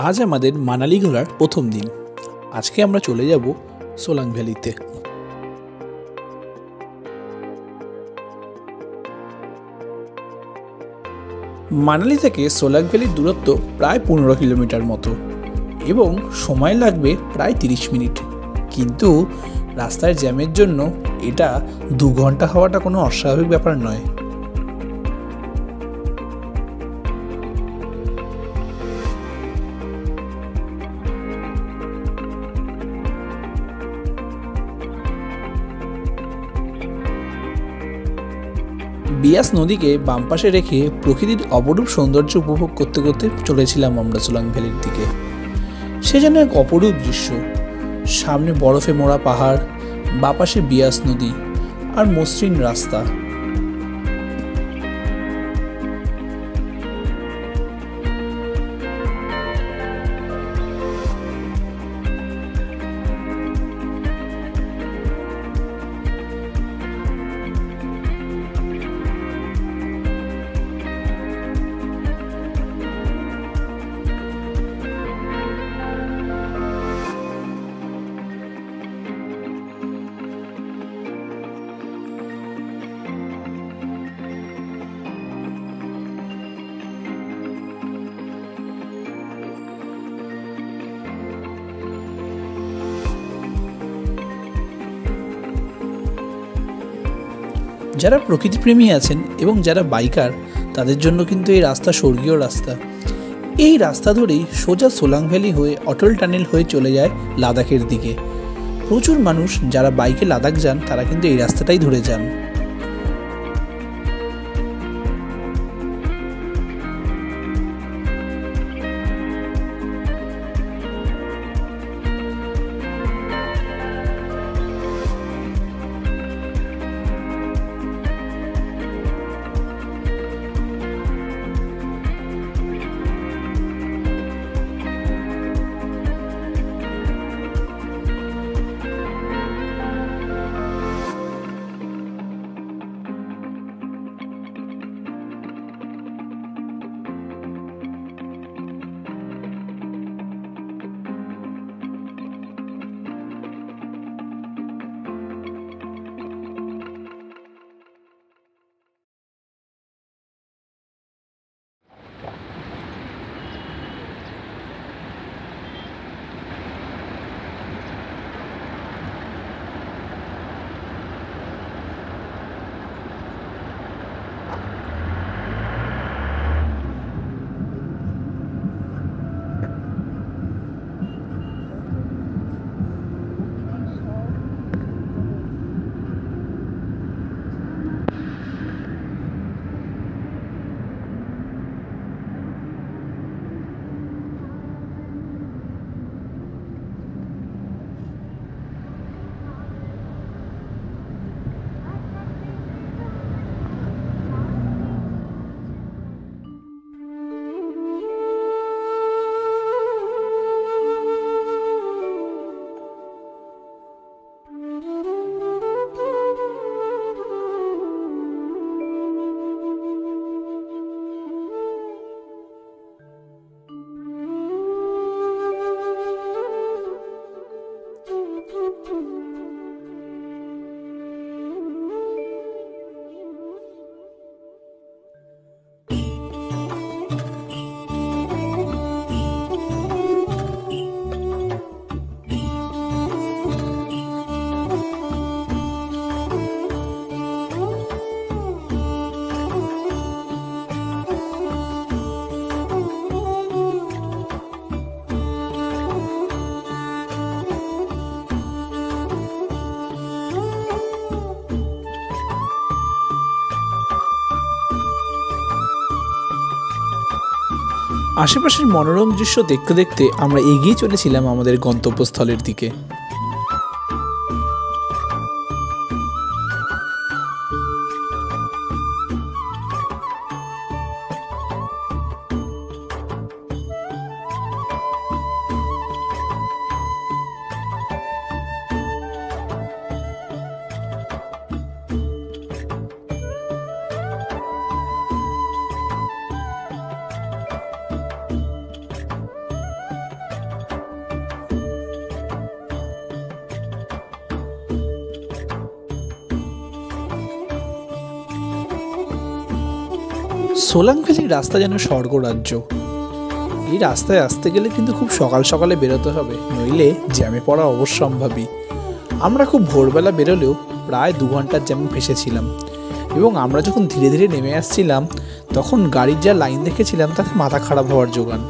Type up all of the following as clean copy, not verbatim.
আজ আমাদের মানালি ঘোরার প্রথম দিন। আজকে আমরা চলে যাব সোলাং ভ্যালিতে। মানালি থেকে সোলাং ভ্যালির দূরত্ব প্রায় 15 কিলোমিটার মতো এবং সময় লাগবে প্রায় 30 মিনিট। কিন্তু রাস্তায় জ্যামের জন্য এটা 2 ঘন্টা হওয়াটা কোনো অস্বাভাবিক ব্যাপার নয়। বিয়াস নদীকে বাম পাশে রেখে প্রকৃতির অপরূপ সৌন্দর্য উপভোগ করতে করতে চলেছিলাম আমরা সোলাং ভ্যালির দিকে। সে যেন এক অপরূপ দৃশ্য। সামনে বরফে মোড়া পাহাড়, বাপাশে বিয়াস নদী আর মসৃণ রাস্তা। যারা প্রকৃতিপ্রেমী আছেন এবং যারা বাইকার, তাদের জন্য কিন্তু এই রাস্তা স্বর্গীয় রাস্তা। এই রাস্তা ধরেই সোজা সোলাং ভ্যালি হয়ে অটল টানেল হয়ে চলে যায় লাদাখের দিকে। প্রচুর মানুষ যারা বাইকে লাদাখ যান তারা কিন্তু এই রাস্তাটাই ধরে যান। আশেপাশের মনোরম দৃশ্য দেখতে দেখতে আমরা এগিয়ে চলেছিলাম আমাদের গন্তব্যস্থলের দিকে। সোলাং ভ্যালির রাস্তা যেন স্বর্গরাজ্য। এই রাস্তায় আসতে গেলে কিন্তু খুব সকাল সকালে বেরোতে হবে, নইলে জ্যামে পড়া অবশ্যম্ভাবী। আমরা খুব ভোরবেলা বেরোলেও প্রায় 2 ঘন্টার জ্যামে ফেসেছিলাম, এবং আমরা যখন ধীরে ধীরে নেমে আসছিলাম তখন গাড়ির যা লাইন দেখেছিলাম তাতে মাথা খারাপ হওয়ার জোগান।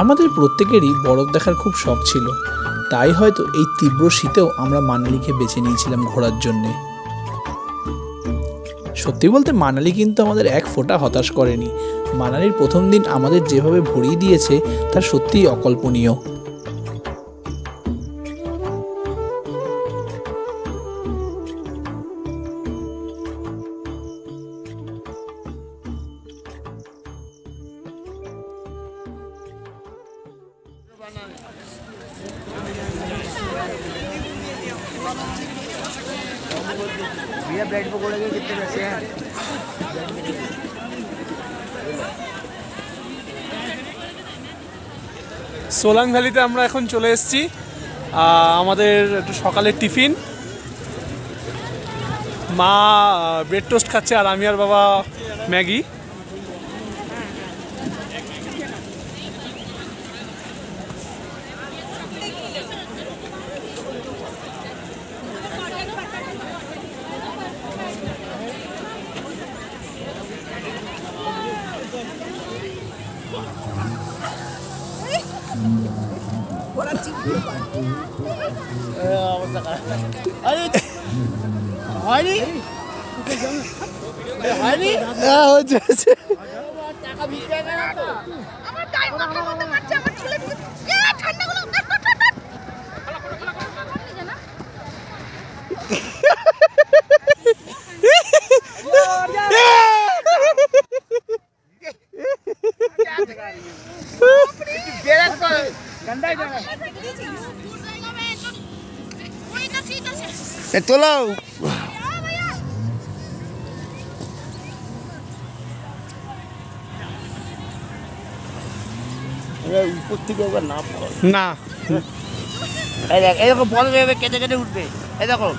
আমাদের প্রত্যেকেরই বরফ দেখার খুব শখ ছিল, তাই হয়তো এই তীব্র শীতেও আমরা মানালিকে বেছে নিয়েছিলাম ঘোরার জন্যে। সত্যি বলতে মানালি কিন্তু আমাদের এক ফোঁটা হতাশ করেনি। মানালির প্রথম দিন আমাদের যেভাবে ভরিয়ে দিয়েছে তা সত্যিই অকল্পনীয়। भैया ब्रेड पकौड़े के कितने पैसे हैं? সোলাং ভ্যালিতে আমরা এখন চলে এসেছি। আমাদের একটু সকালের টিফিন, মা ব্রেড টোস্ট খাচ্ছে আর আমি আর বাবা ম্যাগি। তোলো উপর থেকে একবার না না, এই দেখ, এই দেখো বল কেটে কেটে উঠবে। এই দেখো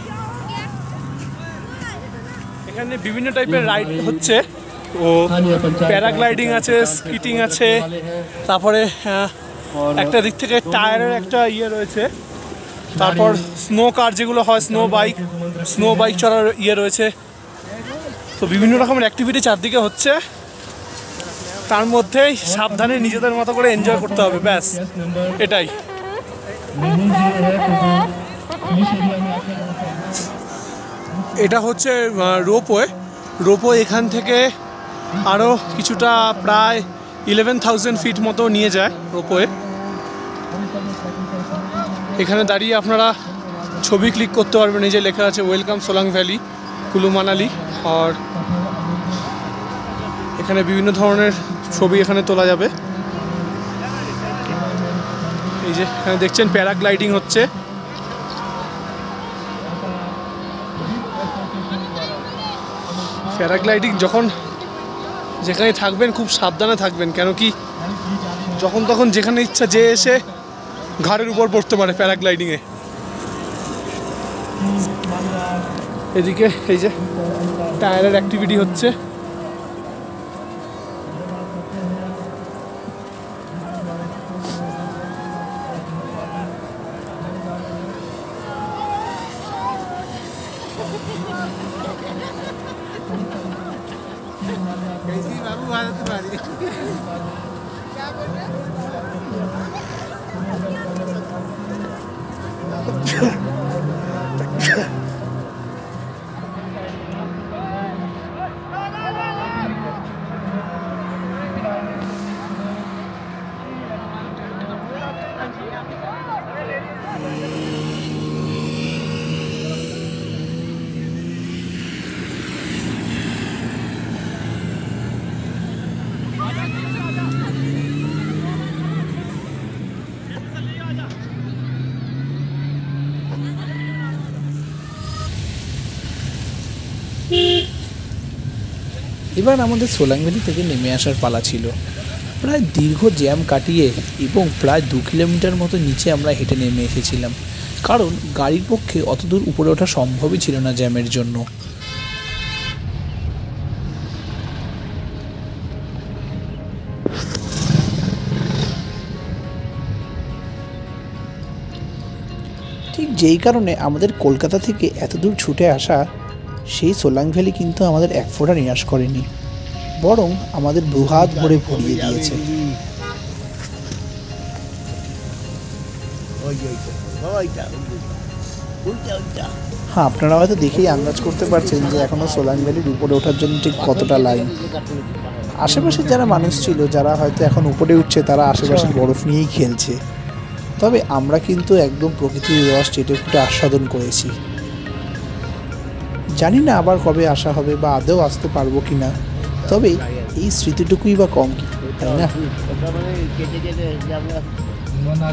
এখানে বিভিন্ন টাইপের রাইড হচ্ছে, ও প্যারাগ্লাইডিং আছে, স্কিটিং আছে, তারপরে একটা দিক থেকে টায়ারের একটা ইয়ে রয়েছে, তারপর স্নো কার যেগুলো হয়, স্নো বাইক চড়ার ইয়ে রয়েছে। তো বিভিন্ন রকমের অ্যাক্টিভিটি চারদিকে হচ্ছে, তার মধ্যে সাবধানে নিজেদের মতো করে এনজয় করতে হবে, ব্যাস এটাই। এটা হচ্ছে রোপওয়ে এখান থেকে আরও কিছুটা প্রায় 11,000 ফিট মতো নিয়ে যায় রোপওয়ে। এখানে দাঁড়িয়ে আপনারা ছবি ক্লিক করতে পারবেন। এই যে লেখা আছে ওয়েলকাম সোলাং ভ্যালি কুলু মানালি, আর এখানে বিভিন্ন ধরনের ছবি এখানে তোলা যাবে। এই যে এখানে দেখছেন প্যারাগ্লাইডিং হচ্ছে। প্যারাগ্লাইডিং যখন যেখানে থাকবেন খুব সাবধানে থাকবেন, কেন কি যখন তখন যেখানে ইচ্ছা যে এসে ঘাড়ের উপর পড়তে পারে প্যারাগ্লাইডিংয়ে। এদিকে এই যে টায়ারের অ্যাক্টিভিটি হচ্ছে। এবার আমাদের সোলাং ভ্যালি থেকে নেমে আসার পালা ছিল। প্রায় দীর্ঘ জ্যাম কাটিয়ে এবং প্রায় 2 কিলোমিটার মতো নিচে আমরা হেঁটে নেমে এসেছিলাম, কারণ গাড়ির পক্ষে অত দূর উপরে ওঠা সম্ভবই ছিল না জ্যামের জন্য। ঠিক যেই কারণে আমাদের কলকাতা থেকে এত দূর ছুটে আসা, সেই সোলাং ভ্যালি কিন্তু আমাদের এক ফোঁটা নিরাশ করেনি, বরং আমাদের দুহাত ভরে ভরিয়ে দিয়েছে। হ্যাঁ, আপনারা হয়তো দেখেই আন্দাজ করতে পারছেন যে এখনও সোলাং ভ্যালির উপরে ওঠার জন্য ঠিক কতটা লাইন। আশেপাশে যারা মানুষ ছিল, যারা হয়তো এখন উপরে উঠছে, তারা আশেপাশের বরফ নিয়েই খেলছে। তবে আমরা কিন্তু একদম প্রকৃতির রস চেটে ফুটে আস্বাদন করেছি। জানি না আবার কবে আসা হবে বা আদৌ আসতে পারবো কি না, তবে এই স্মৃতিটুকুই বা কম কি, তাই না?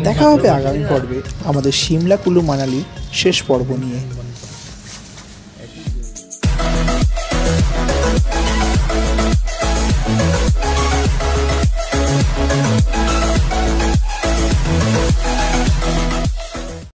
দেখা হবে আগামী পর্বে আমাদের সিমলা কুলু মানালি শেষ পর্ব নিয়ে।